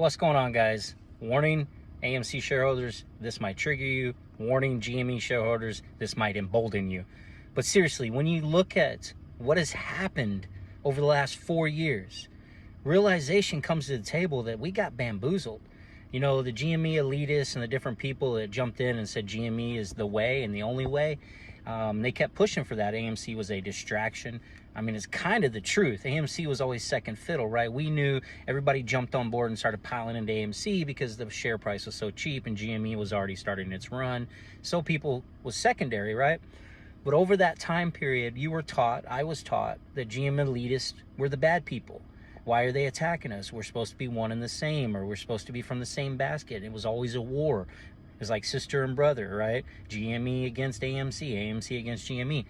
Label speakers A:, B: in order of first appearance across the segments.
A: What's going on, guys? Warning, AMC shareholders, this might trigger you. Warning, GME shareholders, this might embolden you. But seriously, when you look at what has happened over the last 4 years, realization comes to the table that we got bamboozled. You know, the GME elitists and the different people that jumped in and said GME is the way and the only way, they kept pushing for that. AMC was a distraction. I mean, it's kind of the truth. AMC was always second fiddle, right? We knew everybody jumped on board and started piling into AMC because the share price was so cheap and GME was already starting its run. So people was secondary, right? But over that time period, you were taught, I was taught, that GM elitists were the bad people. Why are they attacking us? We're supposed to be one and the same, or we're supposed to be from the same basket. It was always a war. It was like sister and brother, right? GME against AMC, AMC against GME.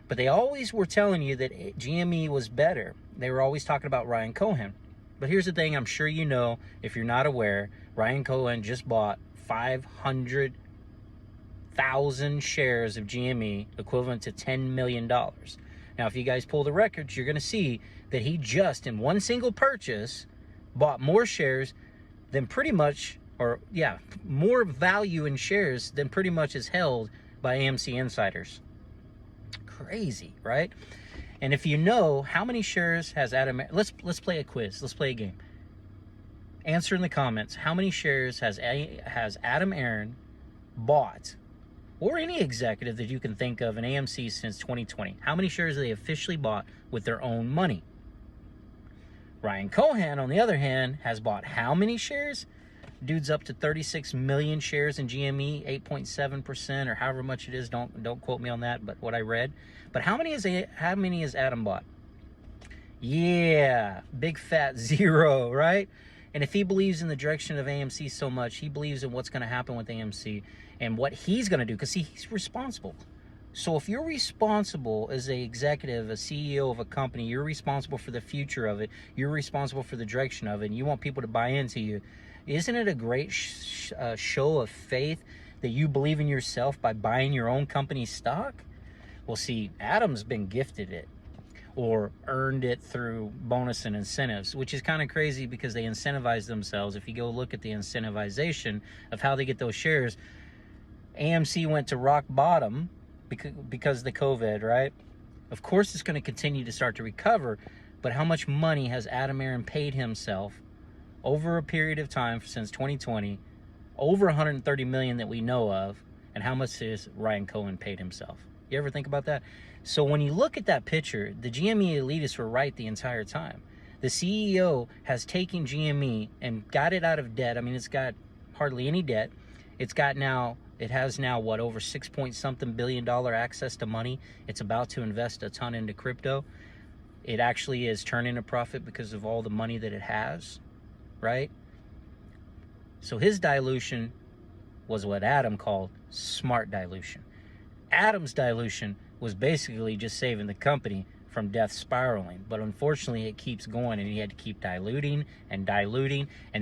A: But they always were telling you that GME was better. They were always talking about Ryan Cohen. But here's the thing, I'm sure you know, if you're not aware, Ryan Cohen just bought 500,000 shares of GME, equivalent to $10 million. Now, if you guys pull the records, you're going to see that he just, in one single purchase, bought more shares than pretty much, more value in shares than pretty much is held by AMC insiders. Crazy, right? And if you know, how many shares has Adam... Let's play a quiz. Let's play a game. Answer in the comments. How many shares has Adam Aaron bought, or any executive that you can think of in AMC since 2020? How many shares have they officially bought with their own money? Ryan Cohen, on the other hand, has bought how many shares? Dude's up to 36 million shares in GME, 8.7%, or however much it is. Don't quote me on that, but what I read. But how many has Adam bought? Yeah, big fat 0, right? And if he believes in the direction of AMC so much, he believes in what's going to happen with AMC and what he's going to do, because he's responsible. So if you're responsible as an executive, a CEO of a company, you're responsible for the future of it, you're responsible for the direction of it, and you want people to buy into you, isn't it a great show of faith that you believe in yourself by buying your own company's stock? Well, see, Adam's been gifted it or earned it through bonus and incentives, which is kind of crazy because they incentivize themselves. If you go look at the incentivization of how they get those shares, AMC went to rock bottom because of the COVID, right? Of course, it's going to continue to start to recover, but how much money has Adam Aaron paid himself over a period of time since 2020? Over 130 million that we know of. And how much has Ryan Cohen paid himself? You ever think about that? So when you look at that picture, the GME elitists were right the entire time. The CEO has taken GME and got it out of debt. I mean, it's got hardly any debt. It has now what, over $6 billion access to money. It's about to invest a ton into crypto. It actually is turning a profit because of all the money that it has, right? So his dilution was what Adam called smart dilution. Adam's dilution was basically just saving the company from death spiraling. But unfortunately, it keeps going, and he had to keep diluting and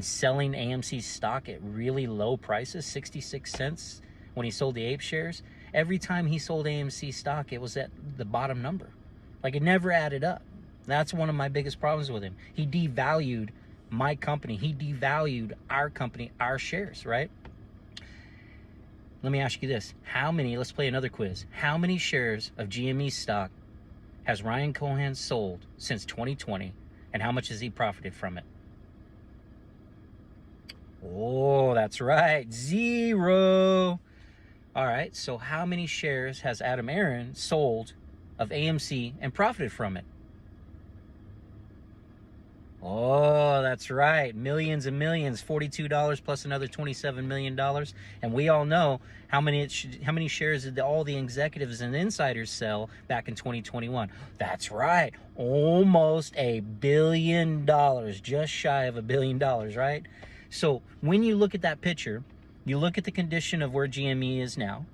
A: selling AMC stock at really low prices, 66 cents when he sold the Ape shares. Every time he sold AMC stock, it was at the bottom number. Like, it never added up. That's one of my biggest problems with him. He devalued my company. He devalued our company, our shares, right? Let me ask you this. Let's play another quiz. How many shares of GME stock has Ryan Cohen sold since 2020, and how much has he profited from it? Oh, that's right, 0. All right, so how many shares has Adam Aaron sold of AMC and profited from it? Oh, that's right. Millions and millions, $42 plus another $27 million. And we all know how many shares did all the executives and insiders sell back in 2021. That's right. Almost $1 billion, just shy of $1 billion, right? So when you look at that picture, you look at the condition of where GME is now,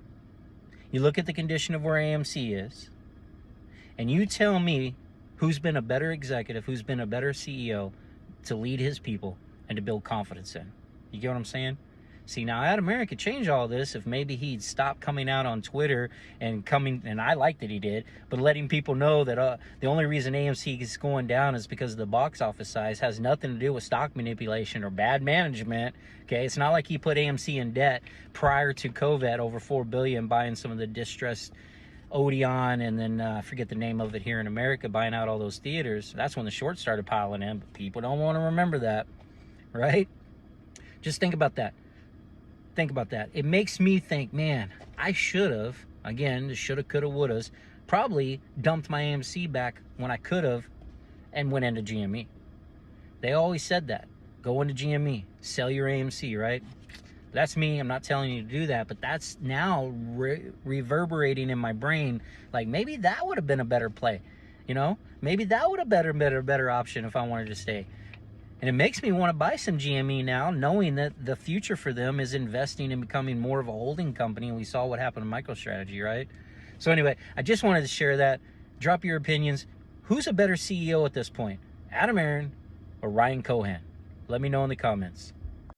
A: you look at the condition of where AMC is, and you tell me who's been a better executive, who's been a better CEO to lead his people and to build confidence in. You get what I'm saying? See, now Adam Aaron could change all this if maybe he'd stop coming out on Twitter and I like that he did, but letting people know that the only reason AMC is going down is because of the box office size, has nothing to do with stock manipulation or bad management. Okay, it's not like he put AMC in debt prior to COVID, over $4 billion, buying some of the distressed Odeon, and then I forget the name of it here in America, buying out all those theaters. That's when the shorts started piling in, but people don't want to remember that, right? Just think about that. Think about that. It makes me think, man, I should have, again, the shoulda, coulda, wouldas, probably dumped my AMC back when I could have and went into GME. They always said that. Go into GME, sell your AMC, right? That's me. I'm not telling you to do that, but that's now reverberating in my brain. Like, maybe that would have been a better play, you know? Maybe that would have been a better option if I wanted to stay. And it makes me want to buy some GME now, knowing that the future for them is investing in becoming more of a holding company. And we saw what happened to MicroStrategy, right? So anyway, I just wanted to share that. Drop your opinions. Who's a better CEO at this point? Adam Aaron or Ryan Cohen? Let me know in the comments.